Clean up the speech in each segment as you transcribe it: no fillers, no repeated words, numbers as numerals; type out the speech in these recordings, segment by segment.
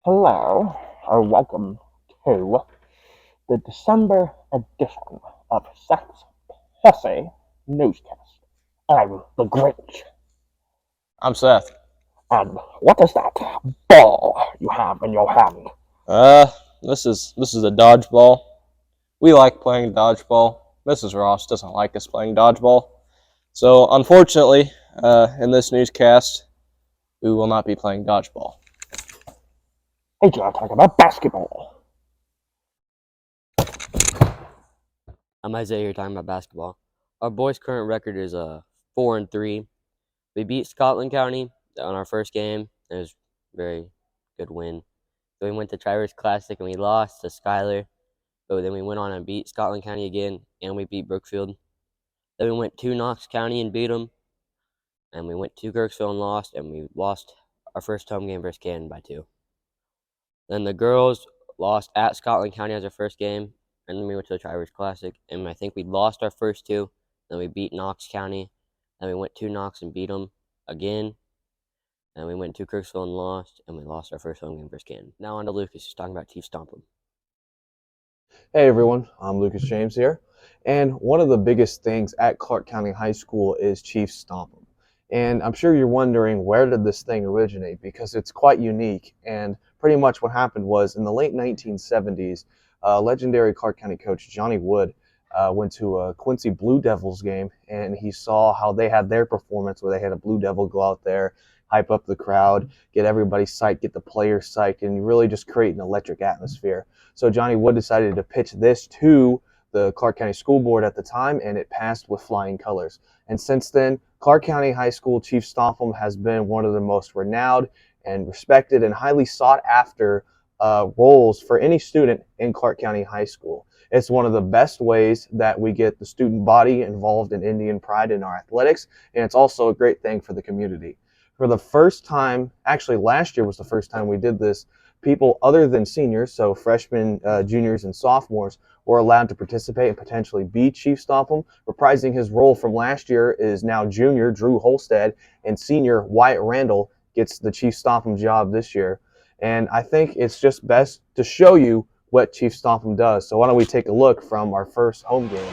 Hello, or welcome to the December edition of Seth's Posse Newscast. I'm the Grinch, I'm Seth. and what is that ball you have in your hand? Uh, this is a dodgeball. We like playing dodgeball. Mrs. Ross doesn't like us playing dodgeball. So unfortunately, in this newscast, we will not be playing dodgeball. Hey, do you want to talk about basketball? I'm Isaiah here talking about basketball. Our boys' current record is 4-3. We beat Scotland County on our first game. It was a very good win. Then we went to Traverse Classic and we lost to Schuyler. But then we went on and beat Scotland County again, and we beat Brookfield. Then we went to Knox County and beat them. And we went to Kirksville and lost, and we lost our first home game versus Canton by 2. Then the girls lost at Scotland County as our first game, and then we went to the Traverse Classic, and I think we lost our first 2. Then we beat Knox County. Then we went to Knox and beat them again. And we went to Kirksville and lost, and we lost our first home game versus Canton. Now on to Lucas, who's talking about Chief Stomp 'em. Hey everyone, I'm Lucas James here, and one of the biggest things at Clark County High School is Chief Stomp 'em. And I'm sure you're wondering, where did this thing originate, because it's quite unique. And pretty much what happened was, in the late 1970s, legendary Clark County coach Johnny Wood went to a Quincy Blue Devils game, and he saw how they had their performance, where they had a Blue Devil go out there, hype up the crowd, get everybody psyched, get the players psyched, and really just create an electric atmosphere. So Johnny Wood decided to pitch this to the Clark County School Board at the time, and it passed with flying colors. And since then, Clark County High School Chief Stomp 'em has been one of the most renowned and respected and highly sought after roles for any student in Clark County High School. It's one of the best ways that we get the student body involved in Indian pride in our athletics, and it's also a great thing for the community. For the first time, actually last year was the first time we did this, people other than seniors, so freshmen, juniors, and sophomores, were allowed to participate and potentially be Chief Stomp 'em. Reprising his role from last year is now junior Drew Holstead, and senior Wyatt Randall gets the Chief Stomp 'em job this year. And I think it's just best to show you what Chief Stomp 'em does. So why don't we take a look from our first home game.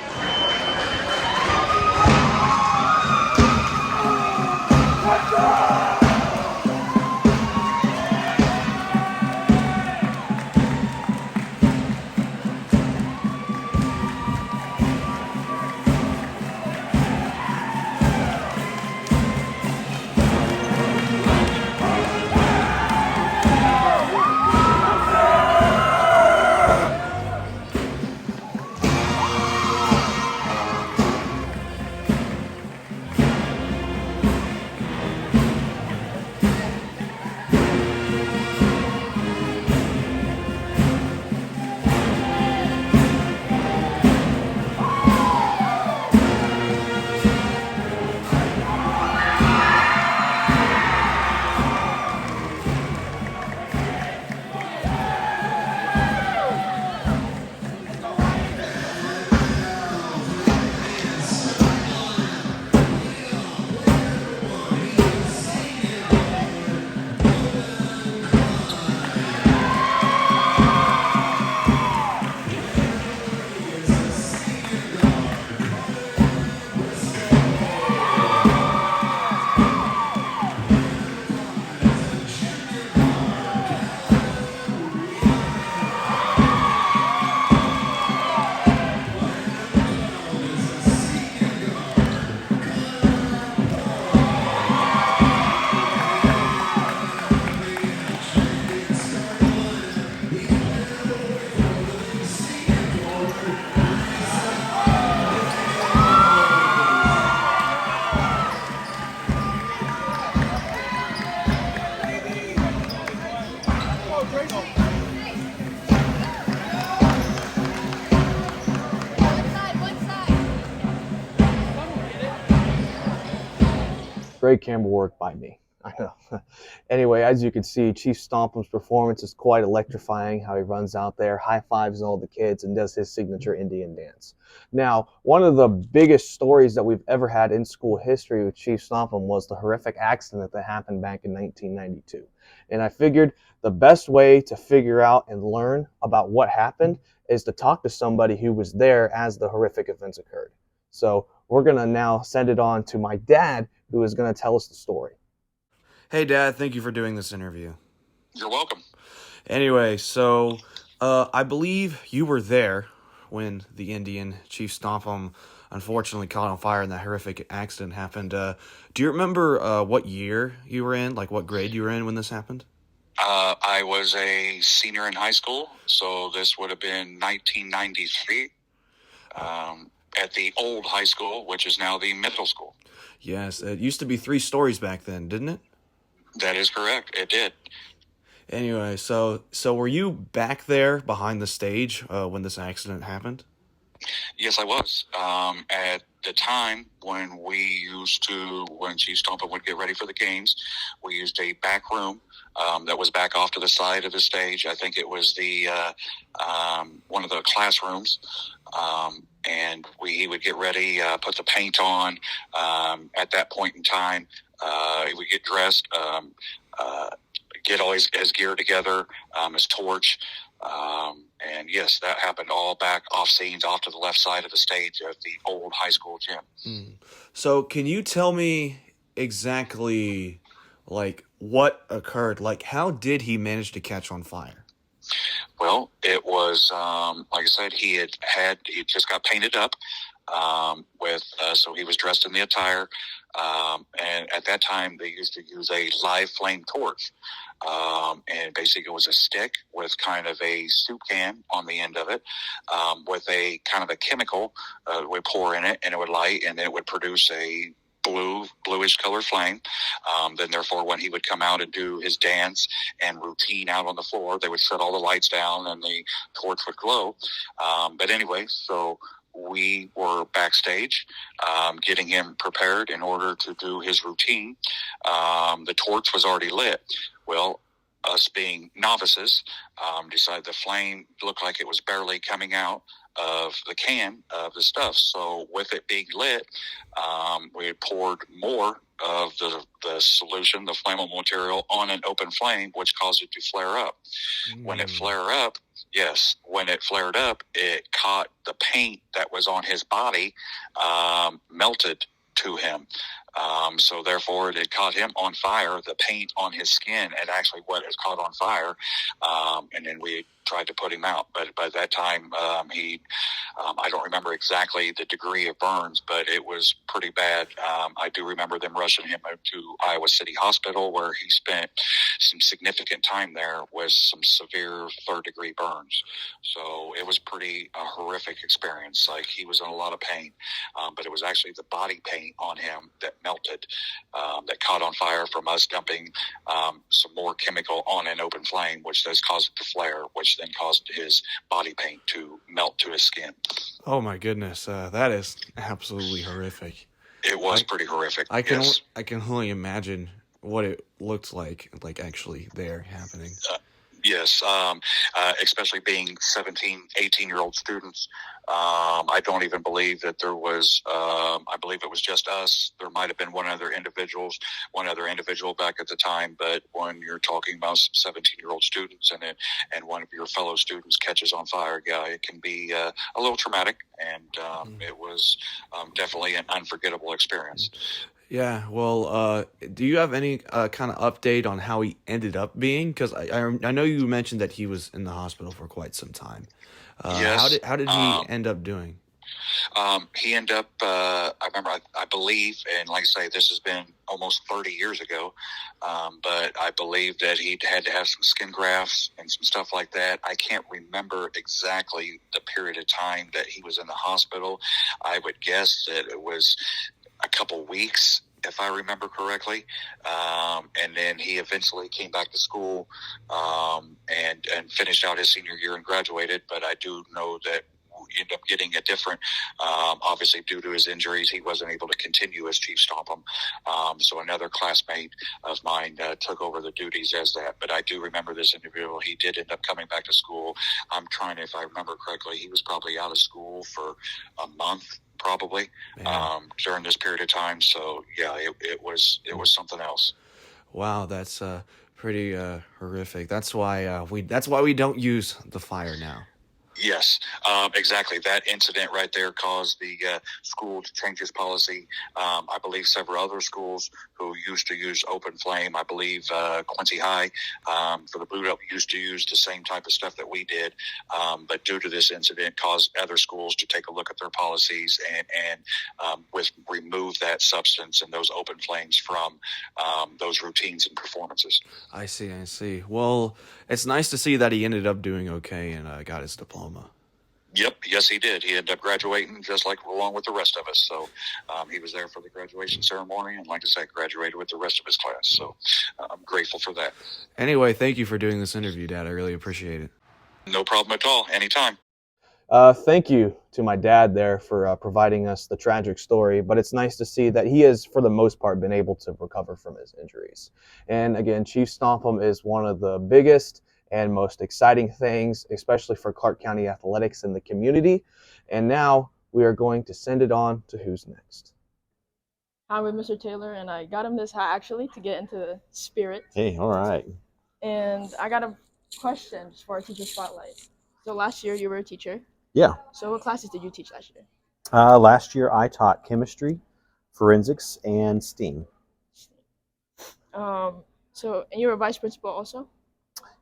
Great camera work by me. I know. Anyway, as you can see, Chief Stompham's performance is quite electrifying. How he runs out there, high fives all the kids, and does his signature Indian dance. Now, one of the biggest stories that we've ever had in school history with Chief Stompham was the horrific accident that happened back in 1992. And I figured the best way to figure out and learn about what happened is to talk to somebody who was there as the horrific events occurred. So we're going to now send it on to my dad, who is going to tell us the story. Hey, Dad, thank you for doing this interview. You're welcome. Anyway, so I believe you were there when the Indian Chief Stompham unfortunately caught on fire and that horrific accident happened. Do you remember what year you were in, like what grade you were in when this happened? I was a senior in high school, so this would have been 1993 at the old high school, which is now the middle school. Yes, it used to be 3 stories back then, didn't it? That is correct. It did. Anyway, so were you back there behind the stage when this accident happened? Yes, I was. At the time when Chief Stompham would get ready for the games, we used a back room that was back off to the side of the stage. I think it was the one of the classrooms. And he would get ready, put the paint on. At that point in time, he would get dressed, get all his gear together, his torch. And yes, that happened all back off scenes, off to the left side of the stage of the old high school gym. So can you tell me exactly, like, what occurred? Like, how did he manage to catch on fire? Well, it was, like I said, he just got painted up, so he was dressed in the attire. And at that time they used to use a live flame torch. And basically it was a stick with kind of a soup can on the end of it, with a kind of a chemical, would pour in it and it would light and then it would produce a bluish color flame. Then therefore when he would come out and do his dance and routine out on the floor, they would shut all the lights down and the torch would glow. But anyway, so we were backstage, getting him prepared in order to do his routine. The torch was already lit. Well, us being novices, decided the flame looked like it was barely coming out of the can of the stuff. So with it being lit, we had poured more of the solution, the flammable material, on an open flame, which caused it to flare up. When it flared up, it caught the paint that was on his body, melted to him. So therefore it had caught him on fire. The paint on his skin had actually what had caught on fire. And then we tried to put him out. But by that time, I don't remember exactly the degree of burns, but it was pretty bad. I do remember them rushing him to Iowa City Hospital, where he spent some significant time there with some severe 3rd-degree burns. So it was pretty horrific experience. Like, he was in a lot of pain, but it was actually the body paint on him that melted, that caught on fire from us dumping some more chemical on an open flame, which does cause it to flare, which then caused his body paint to melt to his skin. Oh my goodness, that is absolutely horrific. It was pretty horrific. I can yes. I can only imagine what it looked like actually there happening. Yes, especially being 17, 18-year-old students. I don't even believe that there was, I believe it was just us. There might have been one other individual back at the time, but when you're talking about 17-year-old students and one of your fellow students catches on fire, yeah, it can be a little traumatic, and it was definitely an unforgettable experience. Yeah, well, do you have any kind of update on how he ended up being? Because I know you mentioned that he was in the hospital for quite some time. Yes. How did he end up doing? He ended up, I believe, and like I say, this has been almost 30 years ago, but I believe that he had to have some skin grafts and some stuff like that. I can't remember exactly the period of time that he was in the hospital. I would guess that it was a couple weeks, if I remember correctly. And then he eventually came back to school and finished out his senior year and graduated. But I do know that, ended up getting a different, obviously due to his injuries, he wasn't able to continue as Chief Stompum. So another classmate of mine took over the duties as that. But I do remember this individual. He did end up coming back to school. I'm trying to, if I remember correctly, he was probably out of school for a month, probably, during this period of time. So yeah, it was something else. Wow, that's pretty horrific. That's why we don't use the fire now. Yes, exactly. That incident right there caused the school to change its policy. I believe several other schools who used to use open flame, I believe Quincy High for the boot up used to use the same type of stuff that we did. But due to this incident, caused other schools to take a look at their policies and remove that substance and those open flames from those routines and performances. I see. Well, it's nice to see that he ended up doing okay and got his diploma. Yep, yes, he did. He ended up graduating just like along with the rest of us. So he was there for the graduation ceremony, and like I said, graduated with the rest of his class. So I'm grateful for that. Anyway, thank you for doing this interview, Dad. I really appreciate it. No problem at all. Anytime. Thank you to my dad there for providing us the tragic story, but it's nice to see that he has, for the most part, been able to recover from his injuries. And again, Chief Stompum is one of the biggest and most exciting things, especially for Clark County athletics in the community. And now we are going to send it on to who's next. I'm with Mr. Taylor, and I got him this hat actually to get into the spirit. Hey, all right. And I got a question just for our teacher spotlight. So last year you were a teacher. Yeah. So what classes did you teach last year? Last year I taught chemistry, forensics, and STEAM. And you were a vice principal also?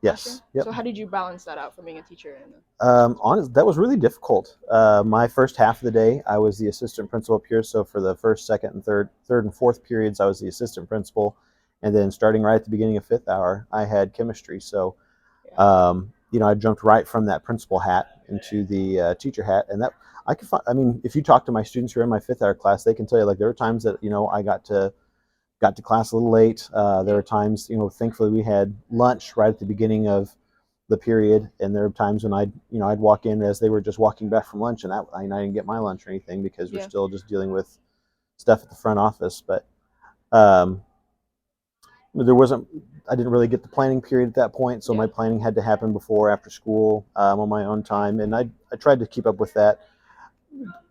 Yes. Yep. So how did you balance that out from being a teacher? That was really difficult. My first half of the day, I was the assistant principal up here. So for the first, second, and third and fourth periods, I was the assistant principal. And then starting right at the beginning of fifth hour, I had chemistry. So, I jumped right from that principal hat into the teacher hat. And that I could find, if you talk to my students who are in my fifth hour class, they can tell you, like, there were times that, I got to class a little late. There were times, thankfully we had lunch right at the beginning of the period, and there were times when I'd walk in as they were just walking back from lunch, and I didn't get my lunch or anything because we're still just dealing with stuff at the front office. But I didn't really get the planning period at that point, so my planning had to happen before, after school, on my own time, and I tried to keep up with that.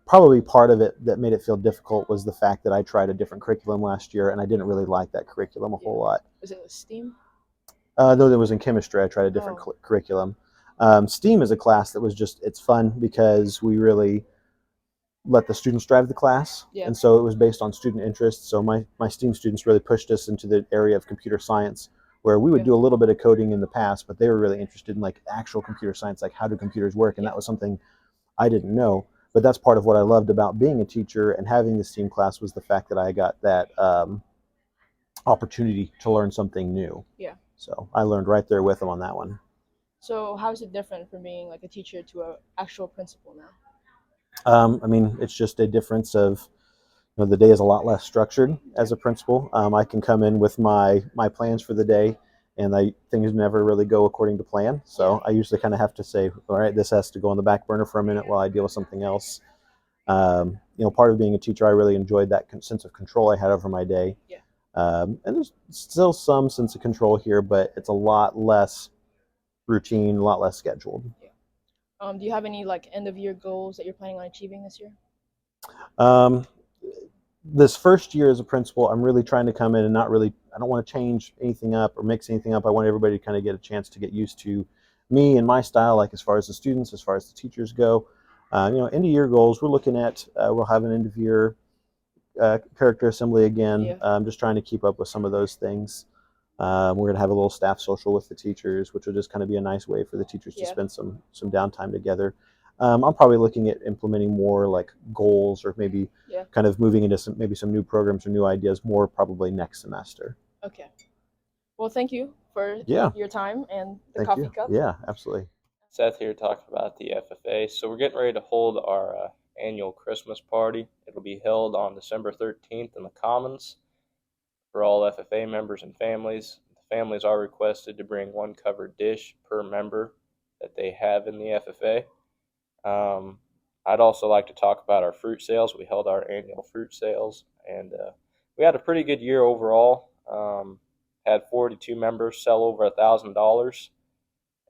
Probably part of it that made it feel difficult was the fact that I tried a different curriculum last year, and I didn't really like that curriculum a whole lot. Was it STEAM? Though it was in chemistry, I tried a different curriculum. STEAM is a class that was it's fun because we really let the students drive the class, and so it was based on student interest. So my STEAM students really pushed us into the area of computer science, where we would do a little bit of coding in the past, but they were really interested in like actual computer science, like how do computers work, and that was something I didn't know. But that's part of what I loved about being a teacher and having the STEAM class was the fact that I got that opportunity to learn something new. Yeah. So I learned right there with them on that one. So how is it different from being like a teacher to an actual principal now? It's just a difference of, the day is a lot less structured as a principal. I can come in with my plans for the day, and things never really go according to plan. So I usually kind of have to say, all right, this has to go on the back burner for a minute while I deal with something else. Part of being a teacher, I really enjoyed that sense of control I had over my day. Yeah. And there's still some sense of control here, but it's a lot less routine, a lot less scheduled. Yeah. Do you have any like end of year goals that you're planning on achieving this year? This first year as a principal, I'm really trying to come in and I don't want to change anything up or mix anything up. I want everybody to kind of get a chance to get used to me and my style, like as far as the students, as far as the teachers go. End of year goals, we're looking at, we'll have an end of year character assembly again. Just trying to keep up with some of those things. We're going to have a little staff social with the teachers, which will just kind of be a nice way for the teachers to spend some downtime together. I'm probably looking at implementing more like goals or maybe kind of moving into some new programs or new ideas more probably next semester. Okay. Well, thank you for your time and the coffee cup. Yeah, absolutely. Seth here talking about the FFA. So we're getting ready to hold our annual Christmas party. It'll be held on December 13th in the Commons for all FFA members and families. The families are requested to bring one covered dish per member that they have in the FFA. I'd also like to talk about our fruit sales. We held our annual fruit sales, and we had a pretty good year overall. Had 42 members sell over $1,000,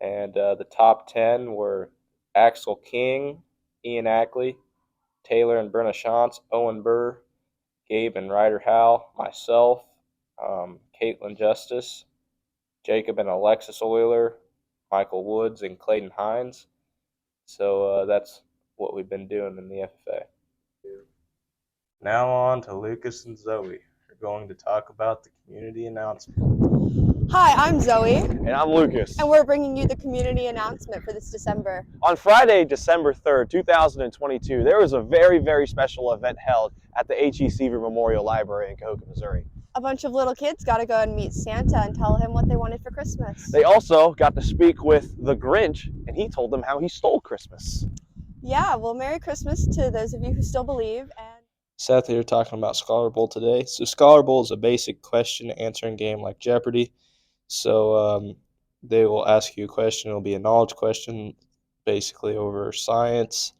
and the top 10 were Axel King, Ian Ackley, Taylor and Brenna Shantz, Owen Burr, Gabe and Ryder Howell, myself, Caitlin Justice, Jacob and Alexis Euler, Michael Woods, and Clayton Hines. So that's what we've been doing in the FFA. Now on to Lucas and Zoe. We're going to talk about the community announcement. Hi, I'm Zoe, And I'm Lucas. and we're bringing you the community announcement for this December. On Friday, December 3rd, 2022, there was a very, very special event held at the H.E. Seaver Memorial Library in Cahokia, Missouri. A bunch of little kids got to go and meet Santa and tell him what they wanted for Christmas. They also got to speak with the Grinch, and he told them how he stole Christmas. Yeah, well, Merry Christmas to those of you who still believe. And Seth here talking about Scholar Bowl today. So Scholar Bowl is a basic question answering game like Jeopardy. So they will ask you a question. It'll be a knowledge question, basically over science,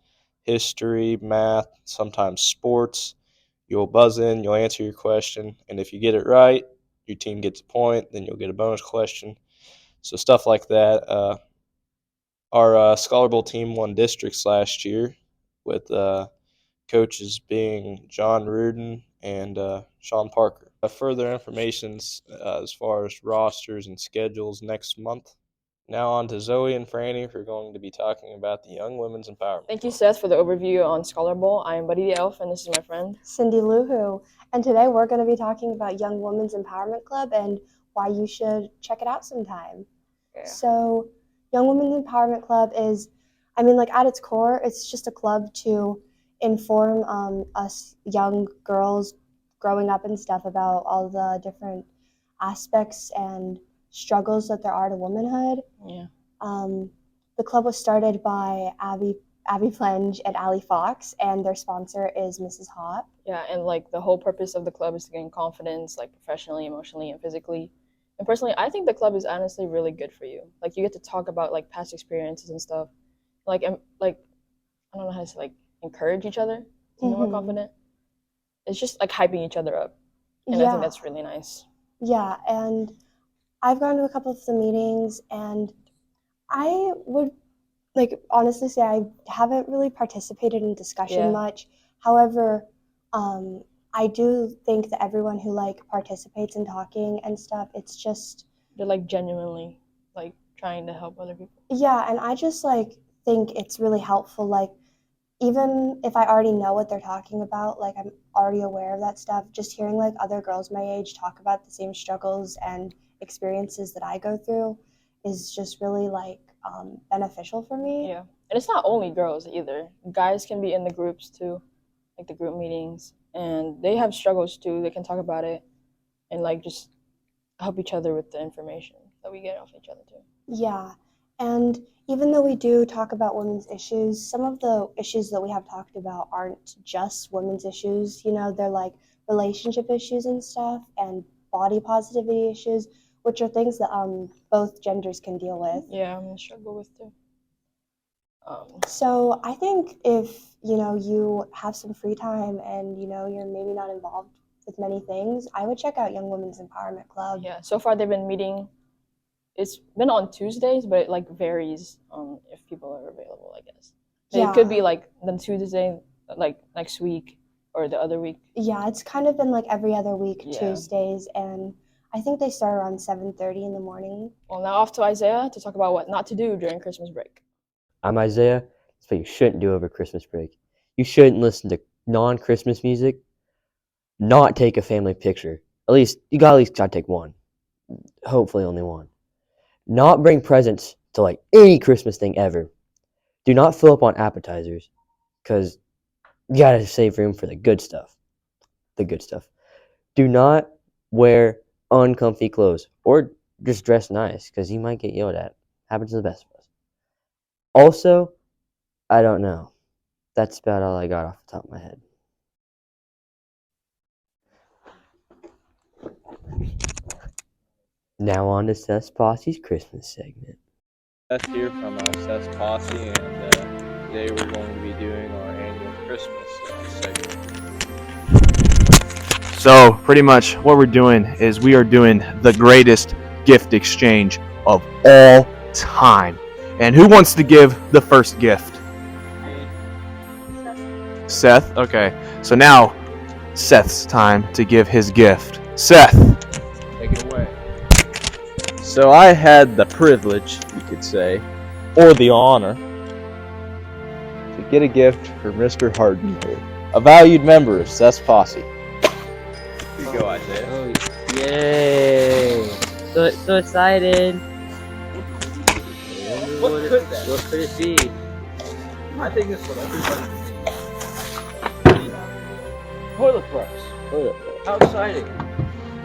history, math, sometimes sports. You'll buzz in, you'll answer your question, and if you get it right, your team gets a point. Then you'll get a bonus question. So stuff like that. Our Scholar Bowl team won districts last year with coaches being John Rudin and Sean Parker. Further information as far as rosters and schedules next month. Now on to Zoe and Franny, who are going to be talking about the Young Women's Empowerment. Thank you, Seth, for the overview on Scholar Bowl. I am Buddy the Elf, and this is my friend Cindy Luhu. And today we're going to be talking about Young Women's Empowerment Club and why you should check it out sometime. Yeah. So, Young Women's Empowerment Club is, at its core, it's just a club to inform us young girls growing up and stuff about all the different aspects and struggles that there are to womanhood. Yeah. The club was started by Abby Plenge and Allie Fox, and their sponsor is Mrs. Hop. Yeah, and the whole purpose of the club is to gain confidence, professionally, emotionally, and physically. And personally, I think the club is honestly really good for you. You get to talk about past experiences and stuff. I don't know how to encourage each other to be more confident. It's just hyping each other up, and I think that's really nice. Yeah, and I've gone to a couple of the meetings, and I would honestly say I haven't really participated in discussion much. However, I do think that everyone who participates in talking and stuff, it's just they're genuinely trying to help other people. Yeah, and I just think it's really helpful. Even if I already know what they're talking about, I'm already aware of that stuff, just hearing other girls my age talk about the same struggles and experiences that I go through is just really beneficial for me. Yeah, and it's not only girls either. Guys can be in the groups too, the group meetings, and they have struggles too. They can talk about it and just help each other with the information that we get off each other too. Yeah, and even though we do talk about women's issues, some of the issues that we have talked about aren't just women's issues. They're relationship issues and stuff, and body positivity issues, which are things that both genders can deal with. Yeah, I'm gonna struggle with too. So I think if you have some free time and you're maybe not involved with many things, I would check out Young Women's Empowerment Club. Yeah, so far they've been meeting. It's been on Tuesdays, but it varies if people are available, I guess. So it could be the Tuesday next week or the other week. Yeah, it's kind of been every other week, Tuesdays, and I think they start around 7:30 in the morning. Well, now off to Isaiah to talk about what not to do during Christmas break. I'm Isaiah. That's what you shouldn't do over Christmas break. You shouldn't listen to non-Christmas music, not take a family picture. At least gotta take one. Hopefully only one. Not bring presents to any Christmas thing ever. Do not fill up on appetizers, because you gotta save room for the good stuff. The good stuff. Do not wear uncomfy clothes, or just dress nice, because you might get yelled at. Happens to the best of us. Also, I don't know. That's about all I got off the top of my head. Now on to Seth's Posse's Christmas segment. Seth here from Seth's Posse, and today we're going to be doing our annual Christmas segment. So pretty much what we're doing is we are doing the greatest gift exchange of all time. And who wants to give the first gift? Seth? Okay. So now Seth's time to give his gift. Seth! Take it away. So I had the privilege, you could say, or the honor, to get a gift for Mr. Harden here, a valued member of Seth's Posse. Here you go, Isaiah. Oh, yay! So excited. What could that? What could it be? I think it's what everybody needs. Toilet brush. How exciting.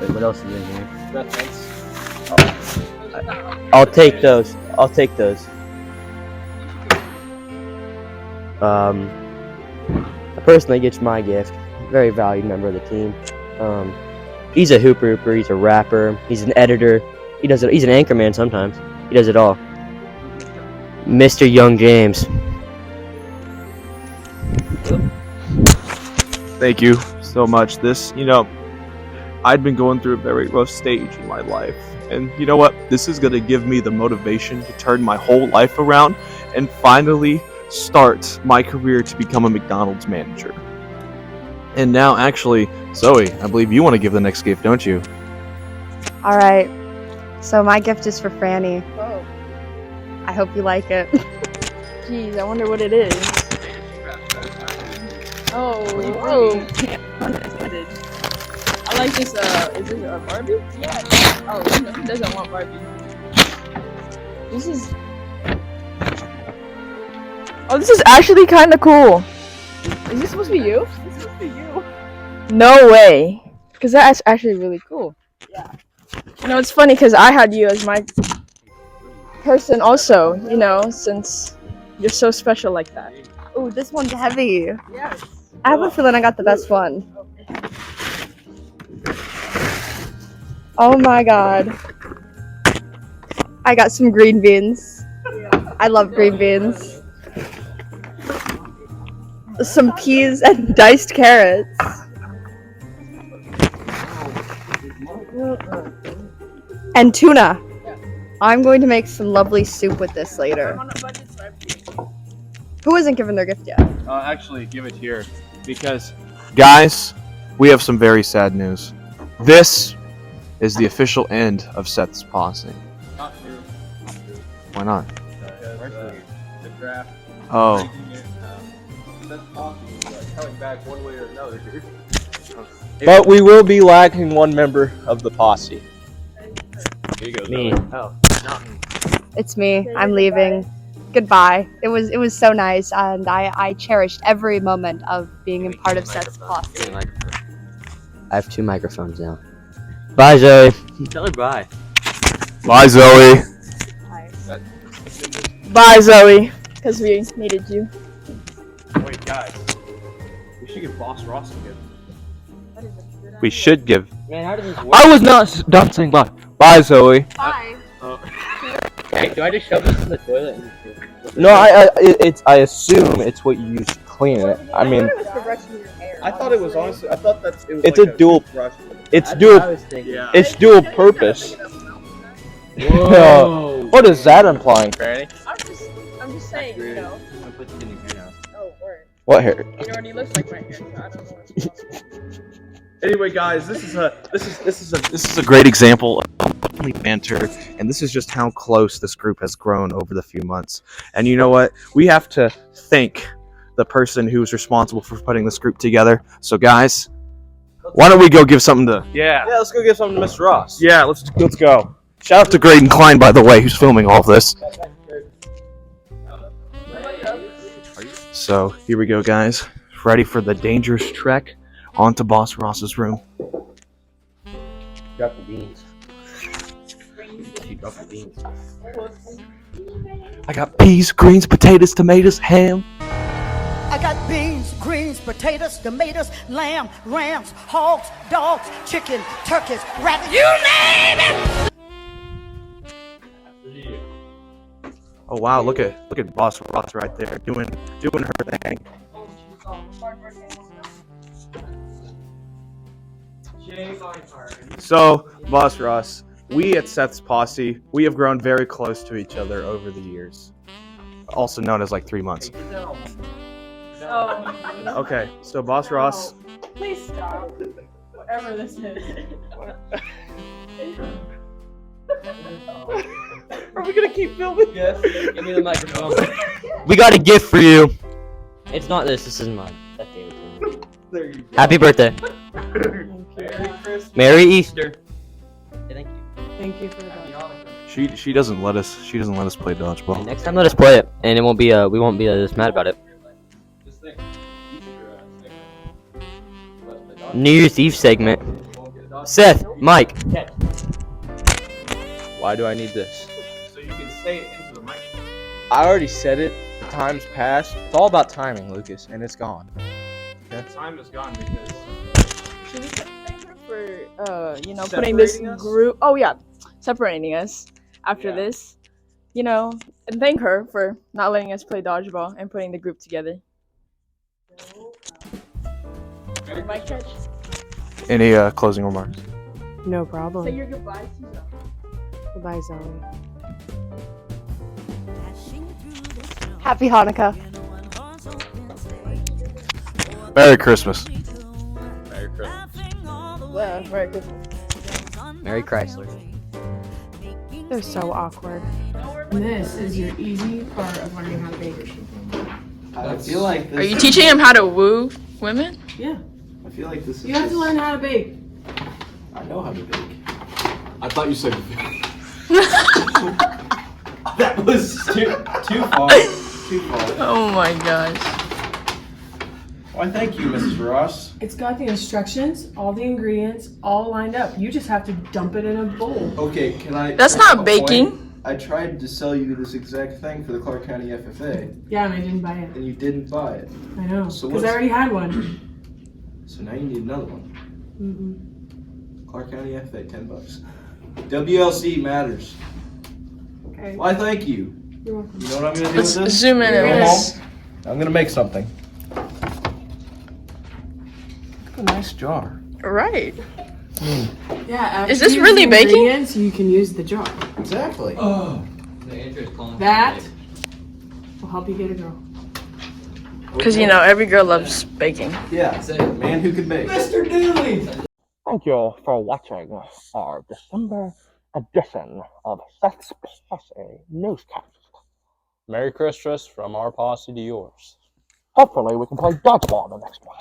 Wait, what else is in here? Nothing. I'll take those. The person that gets my gift, very valued member of the team. He's a hooper, he's a rapper, he's an editor, he's an anchorman sometimes. He does it all. Mr. Young James. Thank you so much. I'd been going through a very rough stage in my life. And you know what? This is going to give me the motivation to turn my whole life around and finally start my career to become a McDonald's manager. And now, actually, Zoe, I believe you want to give the next gift, don't you? All right. So my gift is for Franny. Oh, I hope you like it. jeez, I wonder what it is. Oh, I'm excited. I like this. Is this a Barbie? Yeah. Oh, who doesn't want Barbie? This is. Oh, this is actually kind of cool. Is this supposed to be you? This is supposed to be you. No way. Because that's actually really cool. Yeah. It's funny because I had you as my person also, since you're so special like that. Ooh, this one's heavy. Yes. I have a feeling I got the best one. Oh my god. I got some green beans. I love green beans. Some peas and diced carrots. And tuna. I'm going to make some lovely soup with this later. Who hasn't given their gift yet? Actually, give it here. Because, guys, we have some very sad news. This is the official end of Seth's Posse. Not true. Why not? The draft. Oh. Seth's Posse is coming back one way or another here. But we will be lacking one member of the posse. Here you go, Me. Oh, not me. It's me. I'm leaving. Goodbye. It was so nice, and I cherished every moment of being a part of Seth's Posse. I have 2 microphones now. Bye, Zoe. Tell her bye. Bye, Zoe. Bye, Zoe. Because we needed you. Wait, guys. We should give Boss Ross a gift. We should give. Man, how does this work? I was not done saying bye. Bye, Zoe. Bye. Hey, do I just shove this in the toilet? No, I assume it's what you use to clean it. I mean, I thought it was honestly. I thought it was. it's a dual. It's dual. Yeah. It's dual purpose. Whoa. What is that implying, Franny? I'm just saying, I'm gonna put this in your hair now. Oh, word. What hair? It already looks like my hair, so I don't know what's wrong. Anyway, guys, this is a great example of family banter, and this is just how close this group has grown over the few months. And you know what? We have to thank the person who's responsible for putting this group together. So, guys, why don't we go give something to? Yeah, let's go give something to Mr. Ross. Yeah, let's go. Shout out to Graydon Klein, by the way, who's filming all of this. So here we go, guys. Ready for the dangerous trek onto Boss Ross's room. Drop the beans. You drop the beans. I got peas, greens, potatoes, tomatoes, ham. I got beans, greens, potatoes, tomatoes, lamb, rams, hogs, dogs, chicken, turkeys, rabbits, you name it! Oh wow, look at Boss Ross right there doing doing her thing. So, Boss Ross, we at Seth's Posse, we have grown very close to each other over the years. Also known as like 3 months. Okay, so Boss Ross. Please stop. Whatever this is. Are we gonna keep filming? Yes. Give me the microphone. We got a gift for you. It's not this. This is mine. That gave it to me. There you go. Happy birthday. Merry Christmas. Merry Easter. Thank you. Thank you for that. She doesn't let us play dodgeball. And next time, let us play it, and it won't be we won't be this mad about it. New Year's Eve segment. Seth, Mike. Why do I need this? So you can say it into the microphone. I already said it. The time's passed. It's all about timing, Lucas, and it's gone. That time is gone because Should we thank her for putting this Separating us? group? Oh yeah, separating us after this. And thank her for not letting us play dodgeball and putting the group together. Mic check. Any closing remarks? No Say problem. your goodbyes. Goodbye, Zoe. Happy Hanukkah. Merry Christmas. Merry Christmas. Yeah, Merry Christmas. Merry Chrysler. They're so awkward. And this is your easy part of learning how to bake. I feel like this. Are you teaching him how to woo women? Yeah. I feel like this is. You have to learn how to bake. I know how to bake. I thought you said. That was too far. Too far. Oh my gosh. Why, thank you, Mrs. Ross. It's got the instructions, all the ingredients, all lined up. You just have to dump it in a bowl. Okay, can I? That's can I not make a baking. point? I tried to sell you this exact thing for the Clark County FFA, Yeah, and I didn't buy it. and you didn't buy it. I know. So Because I already had one. So now you need another one. Mm-mm. Clark County FFA, $10. WLC matters. Okay. Why, thank you. You're welcome. You know what I'm gonna do Let's with this? zoom in Go on this. home. I'm gonna make something. Look at a nice jar. Right. Yeah, after Is this you really use the baking? ingredients, you can use the jar. Exactly. That will help you get a girl. Because every girl loves baking. Yeah, man who can bake. Thank you for watching our December edition of Seth's Posse Newscast. Merry Christmas from our posse to yours. Hopefully we can play dodgeball in the next one.